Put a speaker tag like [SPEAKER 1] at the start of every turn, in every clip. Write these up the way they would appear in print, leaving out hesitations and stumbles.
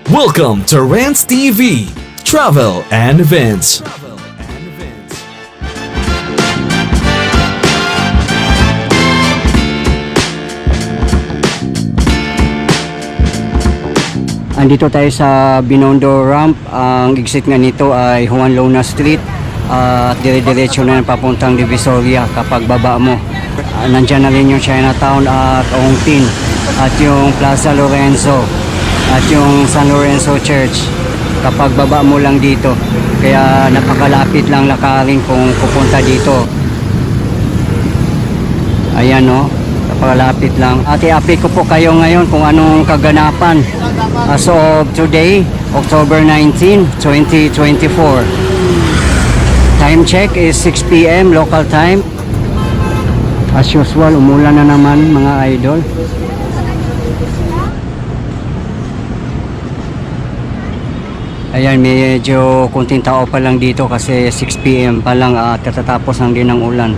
[SPEAKER 1] Welcome to Rants TV, Travel and Events.
[SPEAKER 2] Andito tayo sa Binondo Ramp. Ang exit nga nito ay Juan Luna Street at dire-diretso na yan papuntang Divisoria kapag baba mo. Nandyan na rin yung Chinatown at Ongtin at yung Plaza Lorenzo at yung San Lorenzo Church kapag baba mo lang dito. Kaya napakalapit lang lakarin kung pupunta dito. Ayan no, napakalapit lang. At i-update ko po kayo ngayon kung anong kaganapan as of today, October 19, 2024. Time check is 6 PM local time. As usual, umulan na naman mga idol. Ayan, medyo kunting tao pa lang dito kasi 6 PM pa lang at katatapos lang din ng ulan.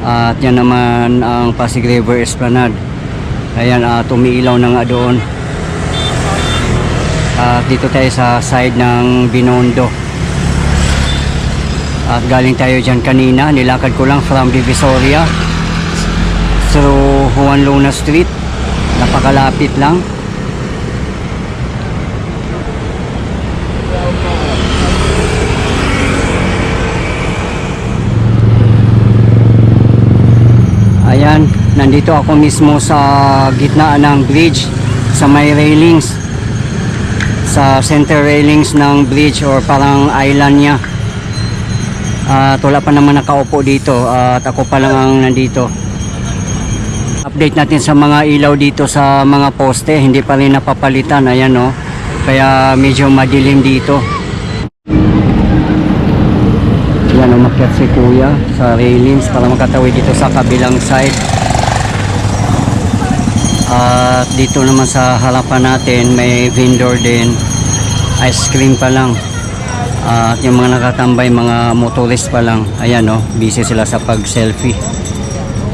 [SPEAKER 2] At yan naman ang Pasig River Esplanade. Ayan, umiilaw na nga doon. At dito tayo sa side ng Binondo. At galing tayo dyan kanina, nilakad ko lang from Divisoria through Juan Luna Street. Napakalapit lang. Ayan, nandito ako mismo sa gitna ng bridge, sa may railings, sa center railings ng bridge or parang island niya. At wala pa naman nakaupo dito at ako pa lang ang nandito. Update natin sa mga ilaw dito sa mga poste, hindi pa rin napapalitan. Ayan no, kaya medyo madilim dito. Yan, umakyat si kuya sa railings para makatawid dito sa kabilang side. At dito naman sa harapan natin may vendor din, ice cream pa lang. At yung mga nakatambay, mga motorist pa lang. Ayan no, busy sila sa pag selfie.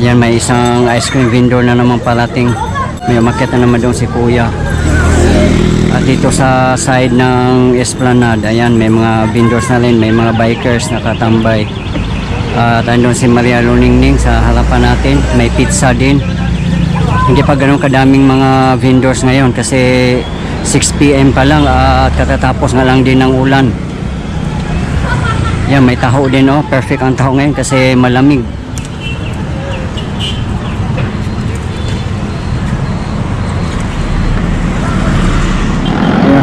[SPEAKER 2] Yan, may isang ice cream vendor na naman parating. May umakyat na naman doon si kuya. At dito sa side ng Esplanade, ayan, may mga vendors na rin, may mga bikers nakatambay. At andun si Maria Luningning sa harapan natin, may pizza din. Hindi pa ganun kadaming mga vendors ngayon kasi 6 PM pa lang at katatapos nga lang din ng ulan. Yan, may taho din oh, perfect ang taho ngayon kasi malamig.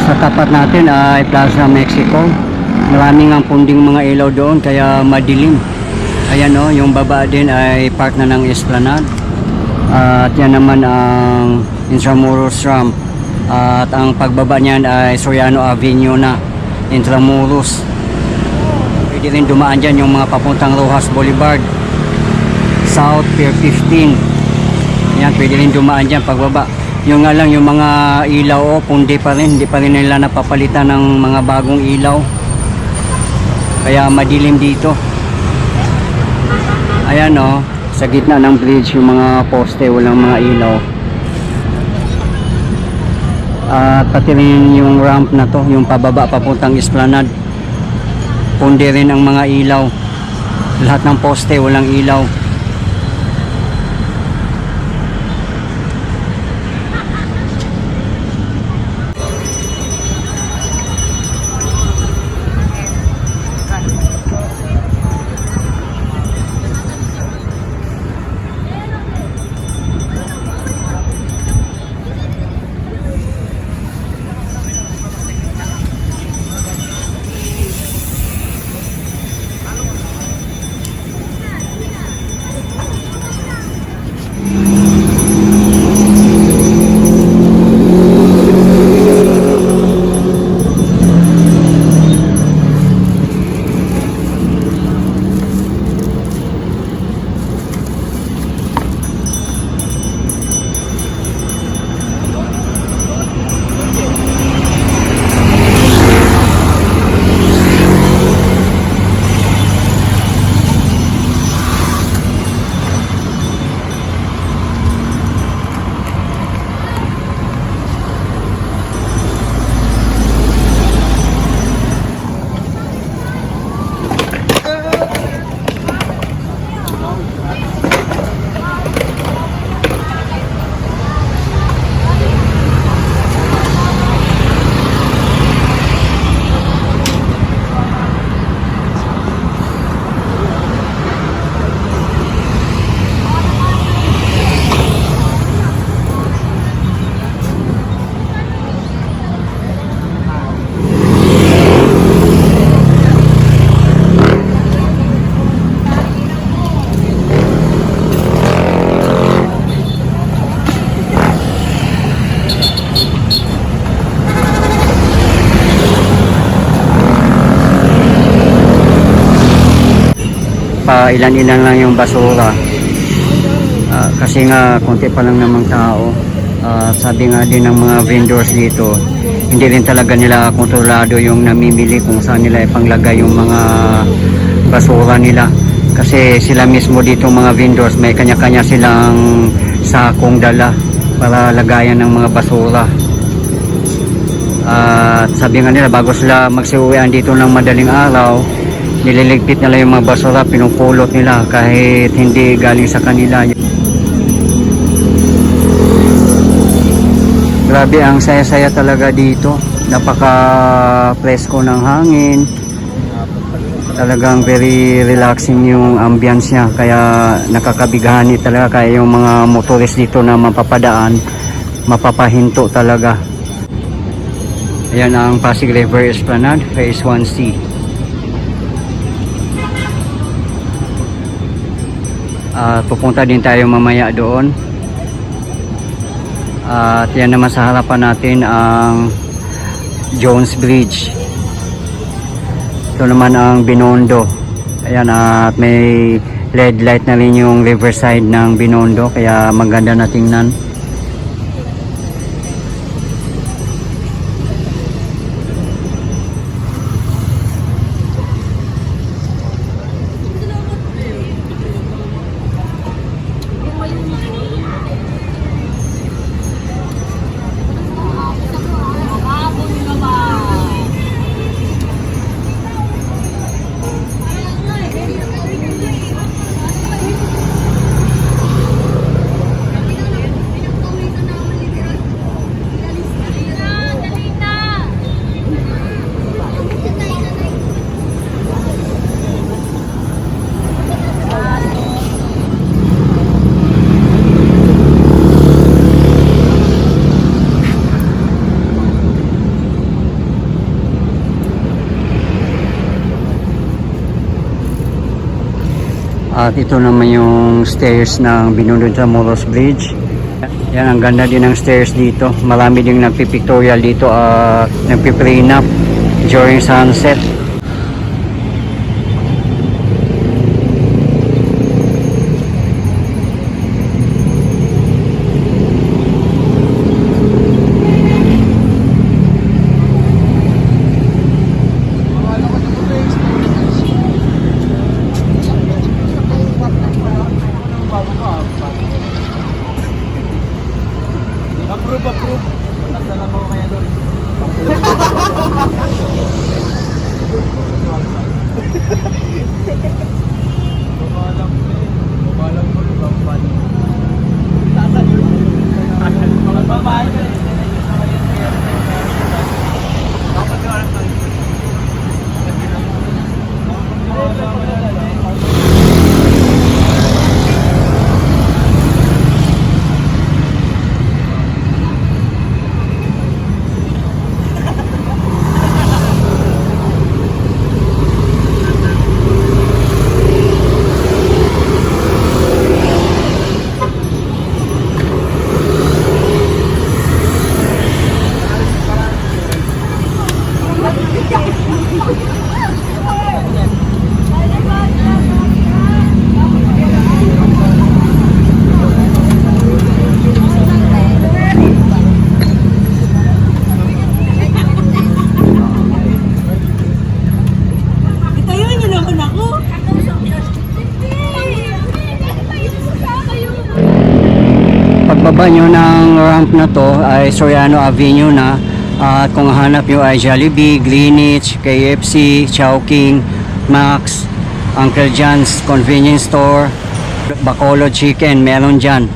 [SPEAKER 2] Sa tapat natin ay Plaza Mexico. Maraming ang punding mga ilaw doon kaya madilim. Ayan o, yung baba din ay part na ng Esplanade. At yan naman ang Intramuros Ramp. At ang pagbaba niyan ay Soriano Avenue na, Intramuros. Pwede rin dumaan dyan yung mga papuntang Rojas Boulevard, South Pier 15. Yan, pwede rin dumaan dyan pagbaba. Yung nga lang, yung mga ilaw pundi pa rin, hindi pa rin nila napapalitan ng mga bagong ilaw, kaya madilim dito. Ayan o, sa gitna ng bridge yung mga poste, walang mga ilaw. At pati rin yung ramp na to, yung pababa papuntang Esplanade, pundi rin ang mga ilaw. Lahat ng poste walang ilaw. ilan-ilan lang yung basura. Kasi nga konti pa lang namang tao. Sabi nga din ng mga vendors dito, hindi rin talaga nila kontrolado yung namimili kung saan nila ipanglagay yung mga basura nila. Kasi sila mismo dito mga vendors, may kanya-kanya silang sakong dala para lagayan ng mga basura. At sabi nga nila, bago sila magsiuwian dito ng madaling araw, nililigpit nila yung mga basura, pinupulot nila kahit hindi galing sa kanila. Grabe, ang saya-saya talaga dito. Napaka-presko ng hangin. Talagang very relaxing yung ambience niya. Kaya nakakabighani talaga. Kaya yung mga motorist dito na mapapadaan, mapapahinto talaga. Ayan ang Pasig River Esplanade, Phase 1C. Pupunta din tayo mamaya doon. At yan naman sa harapan natin ang Jones Bridge. Ito naman ang Binondo. Ayan, at may LED light na rin yung riverside ng Binondo, kaya maganda na tingnan. At ito naman yung stairs ng Binondo Intramuros Bridge. Yan, ang ganda din ng stairs dito. Marami ding nagpipictorial dito, nagpiprenup during sunset.
[SPEAKER 3] Approve. Nagdala mo kaya doon. Babalang mo yung bamban. Tasan yun. Mga babae ka rin.
[SPEAKER 2] Pagbaba nyo ng ramp na to ay Soriano Avenue na, at kung hanap nyo ay Jollibee, Greenwich, KFC, Chowking, Max, Uncle John's Convenience Store, Bacolod Chicken, meron dyan.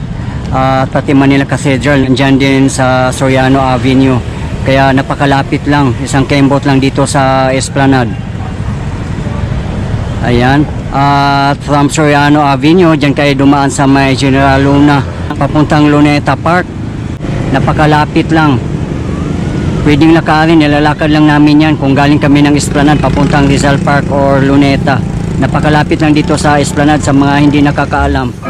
[SPEAKER 2] At pati Manila Cathedral dyan din sa Soriano Avenue, kaya napakalapit lang, isang kembot lang dito sa Esplanade. Ayan, at from Soriano Avenue dyan kayo dumaan sa may General Luna papuntang Luneta Park. Napakalapit lang, pwedeng lakarin, nilalakad lang namin yan kung galing kami ng Esplanade papuntang Rizal Park or Luneta. Napakalapit lang dito sa Esplanade sa mga hindi nakakaalam.